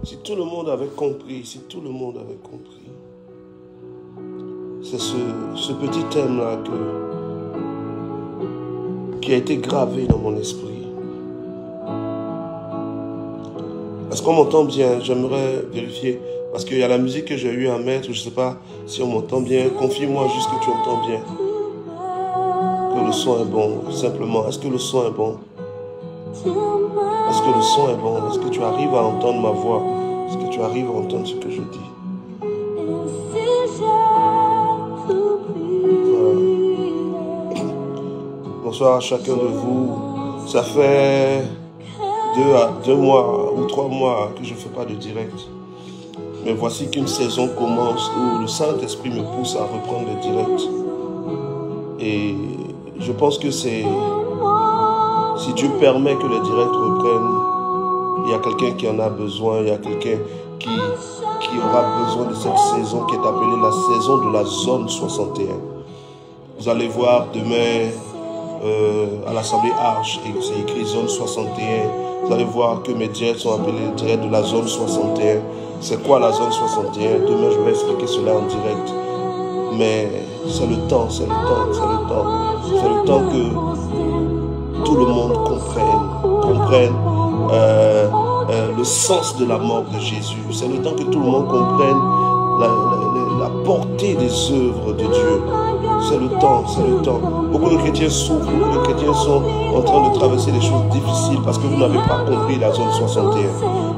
Si tout le monde avait compris, si tout le monde avait compris, c'est ce petit thème-là qui a été gravé dans mon esprit. Est-ce qu'on m'entend bien? J'aimerais vérifier. Parce qu'il y a la musique que j'ai eu à mettre. Je ne sais pas si on m'entend bien. Confie-moi juste que tu entends bien. Que le son est bon. Simplement, est-ce que le son est bon? Est-ce que le son est bon? Est-ce que tu arrives à entendre ma voix? Est-ce que tu arrives à entendre ce que je dis? Voilà. Bonsoir à chacun de vous. Ça fait 2 mois ou 3 mois que je ne fais pas de direct. Mais voici qu'une saison commence où le Saint-Esprit me pousse à reprendre les directs. Et je pense que c'est... Si Dieu permet que les directs reprennent, il y a quelqu'un qui en a besoin, il y a quelqu'un qui aura besoin de cette saison qui est appelée la saison de la zone 61. Vous allez voir demain à l'Assemblée Arche, et c'est écrit zone 61. Vous allez voir que mes directs sont appelés directs de la zone 61. C'est quoi la zone 61? Demain, je vais expliquer cela en direct. Mais c'est le temps, c'est le temps, c'est le temps. C'est le temps que tout le monde comprenne le sens de la mort de Jésus. C'est le temps que tout le monde comprenne la portée des œuvres de Dieu. C'est le temps, c'est le temps. Beaucoup de chrétiens souffrent, beaucoup de chrétiens sont en train de traverser des choses difficiles parce que vous n'avez pas compris la zone 61.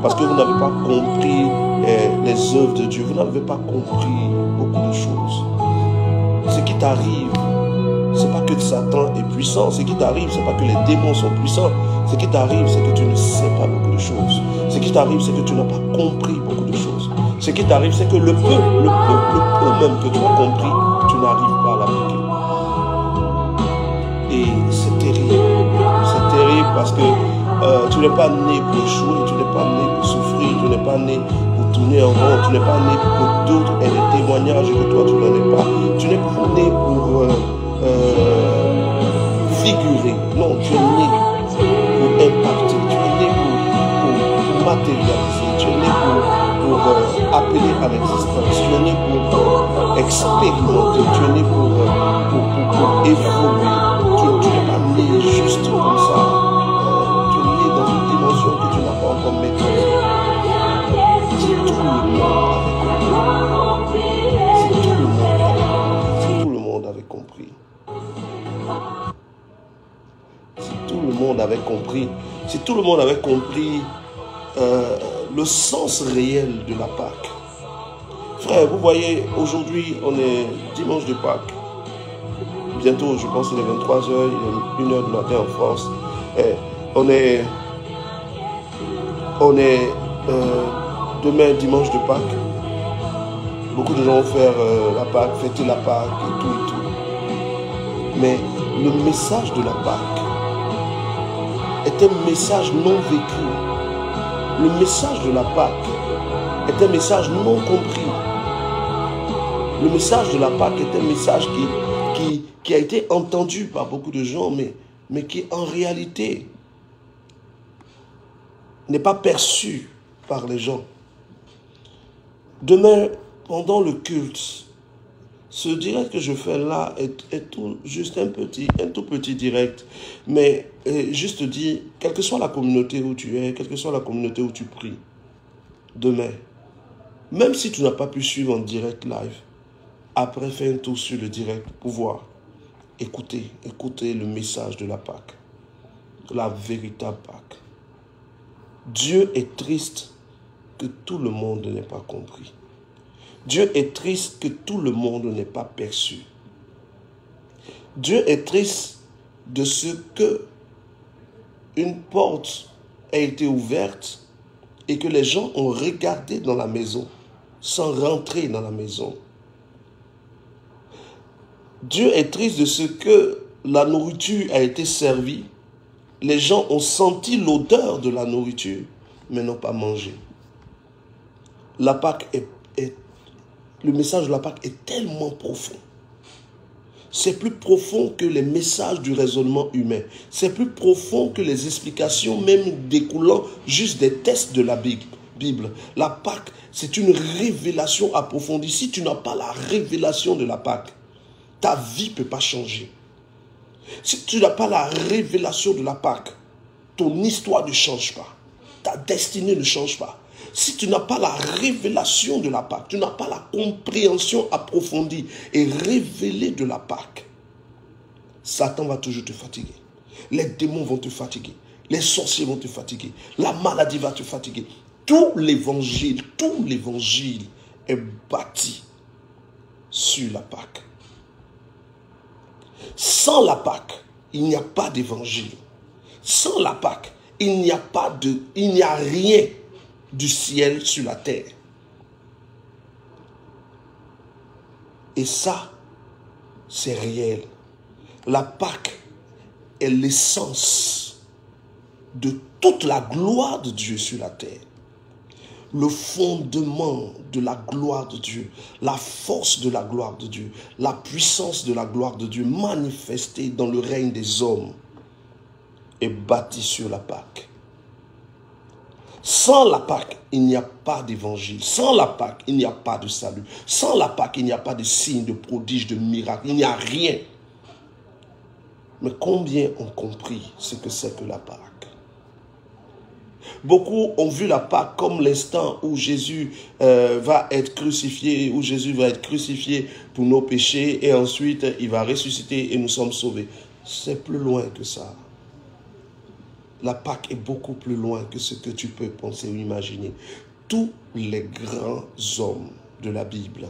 Parce que vous n'avez pas compris les œuvres de Dieu. Vous n'avez pas compris beaucoup de choses. Ce qui t'arrive, c'est pas que Satan est puissant. Ce qui t'arrive, c'est pas que les démons sont puissants. Ce qui t'arrive, c'est que tu ne sais pas beaucoup de choses. Ce qui t'arrive, c'est que tu n'as pas compris beaucoup de choses. Ce qui t'arrive, c'est que le peu même que tu as compris, tu n'arrives pas à l'appliquer. Et c'est terrible. C'est terrible parce que tu n'es pas né pour échouer, tu n'es pas né pour souffrir, tu n'es pas né pour tourner en rond, tu n'es pas né pour que d'autres aient des témoignages que toi tu n'en es pas. Tu n'es pas né pour figurer. Non, tu es né pour impacter, tu es né pour matérialiser, tu es né pour appeler à l'existence, tu es né pour expérimenter, tu es né pour évoluer. Tu n'es pas né juste comme ça. Tu es né dans une dimension que tu n'as pas encore maîtrisée. Si tout le monde avait compris, si tout le monde avait compris, si tout le monde avait compris le sens réel de la Pâque. Frère, vous voyez, aujourd'hui, on est dimanche de Pâques. Bientôt, je pense qu'il est 23h, il est 1h du matin en France. Et on est demain, dimanche de Pâques. Beaucoup de gens vont faire la Pâque, fêter la Pâque et tout et tout. Mais le message de la Pâque est un message non vécu. Le message de la Pâque est un message non compris. Le message de la Pâque est un message qui a été entendu par beaucoup de gens, mais qui en réalité n'est pas perçu par les gens. Demain, pendant le culte, ce direct que je fais là est juste un tout petit direct, mais juste dire, quelle que soit la communauté où tu es, quelle que soit la communauté où tu pries, demain, même si tu n'as pas pu suivre en direct live, après fais un tour sur le direct pour voir, écoutez le message de la Pâque, la véritable Pâque. Dieu est triste que tout le monde n'ait pas compris. Dieu est triste que tout le monde n'ait pas perçu. Dieu est triste de ce que une porte a été ouverte et que les gens ont regardé dans la maison sans rentrer dans la maison. Dieu est triste de ce que la nourriture a été servie. Les gens ont senti l'odeur de la nourriture, mais n'ont pas mangé. La Pâque le message de la Pâque est tellement profond. C'est plus profond que les messages du raisonnement humain. C'est plus profond que les explications même découlant juste des textes de la Bible. Bible. La Pâque, c'est une révélation approfondie. Si tu n'as pas la révélation de la Pâque, ta vie ne peut pas changer. Si tu n'as pas la révélation de la Pâque, ton histoire ne change pas. Ta destinée ne change pas. Si tu n'as pas la révélation de la Pâque, tu n'as pas la compréhension approfondie et révélée de la Pâque, Satan va toujours te fatiguer. Les démons vont te fatiguer. Les sorciers vont te fatiguer. La maladie va te fatiguer. Tout l'évangile est bâti sur la Pâque. Sans la Pâque, il n'y a pas d'évangile. Sans la Pâque, il n'y a rien du ciel sur la terre. Et ça, c'est réel. La Pâque est l'essence de toute la gloire de Dieu sur la terre. Le fondement de la gloire de Dieu, la force de la gloire de Dieu, la puissance de la gloire de Dieu manifestée dans le règne des hommes est bâti sur la Pâque. Sans la Pâque, il n'y a pas d'évangile. Sans la Pâque, il n'y a pas de salut. Sans la Pâque, il n'y a pas de signes, de prodiges, de miracles. Il n'y a rien. Mais combien ont compris ce que c'est que la Pâque? Beaucoup ont vu la Pâque comme l'instant où Jésus va être crucifié, où Jésus va être crucifié pour nos péchés et ensuite il va ressusciter et nous sommes sauvés. C'est plus loin que ça. La Pâque est beaucoup plus loin que ce que tu peux penser ou imaginer. Tous les grands hommes de la Bible,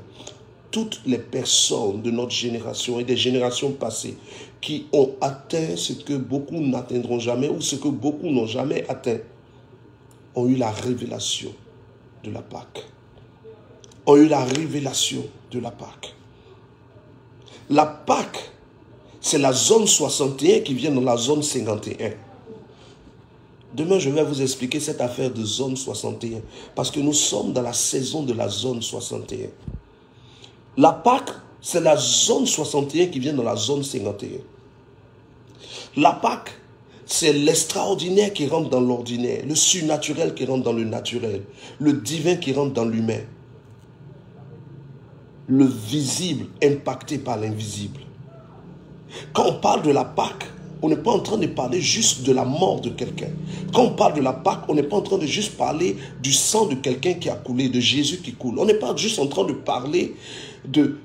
toutes les personnes de notre génération et des générations passées qui ont atteint ce que beaucoup n'atteindront jamais ou ce que beaucoup n'ont jamais atteint, ont eu la révélation de la Pâque. Ont eu la révélation de la Pâque. La Pâque, c'est la zone 61 qui vient dans la zone 51. Demain, je vais vous expliquer cette affaire de zone 61. Parce que nous sommes dans la saison de la zone 61. La Pâque, c'est la zone 61 qui vient dans la zone 51. La Pâque, c'est l'extraordinaire qui rentre dans l'ordinaire, le surnaturel qui rentre dans le naturel, le divin qui rentre dans l'humain, le visible impacté par l'invisible. Quand on parle de la Pâque, on n'est pas en train de parler juste de la mort de quelqu'un. Quand on parle de la Pâque, on n'est pas en train de juste parler du sang de quelqu'un qui a coulé, de Jésus qui coule. On n'est pas juste en train de parler de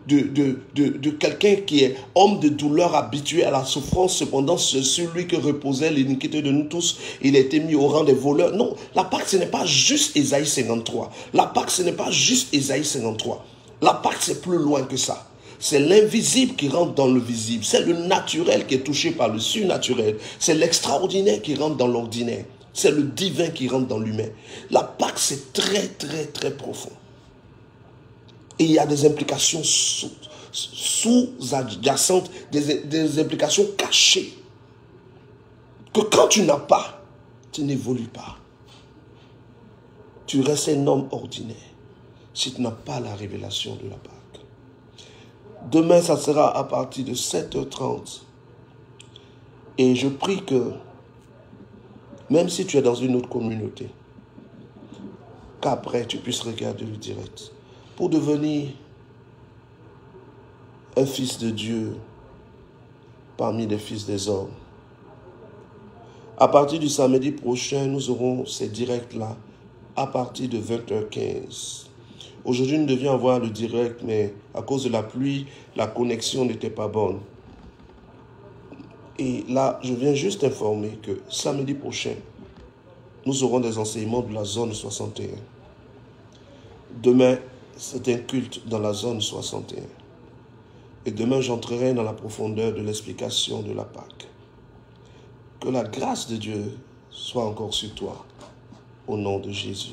quelqu'un qui est homme de douleur habitué à la souffrance. Cependant, c'est sur lui que reposait l'iniquité de nous tous. Il a été mis au rang des voleurs. Non, la Pâque, ce n'est pas juste Ésaïe 53. La Pâque, ce n'est pas juste Ésaïe 53. La Pâque, c'est plus loin que ça. C'est l'invisible qui rentre dans le visible. C'est le naturel qui est touché par le surnaturel. C'est l'extraordinaire qui rentre dans l'ordinaire. C'est le divin qui rentre dans l'humain. La Pâque, c'est très, très, très profond. Et il y a des implications sous-adjacentes, des implications cachées. Que quand tu n'as pas, tu n'évolues pas. Tu restes un homme ordinaire si tu n'as pas la révélation de la Pâque. Demain, ça sera à partir de 7h30. Et je prie que, même si tu es dans une autre communauté, qu'après tu puisses regarder le direct pour devenir un fils de Dieu parmi les fils des hommes. À partir du samedi prochain, nous aurons ces directs-là à partir de 20h15. Aujourd'hui, nous devions avoir le direct, mais à cause de la pluie, la connexion n'était pas bonne. Et là, je viens juste informer que samedi prochain, nous aurons des enseignements de la zone 61. Demain, c'est un culte dans la zone 61. Et demain, j'entrerai dans la profondeur de l'explication de la Pâque. Que la grâce de Dieu soit encore sur toi, au nom de Jésus.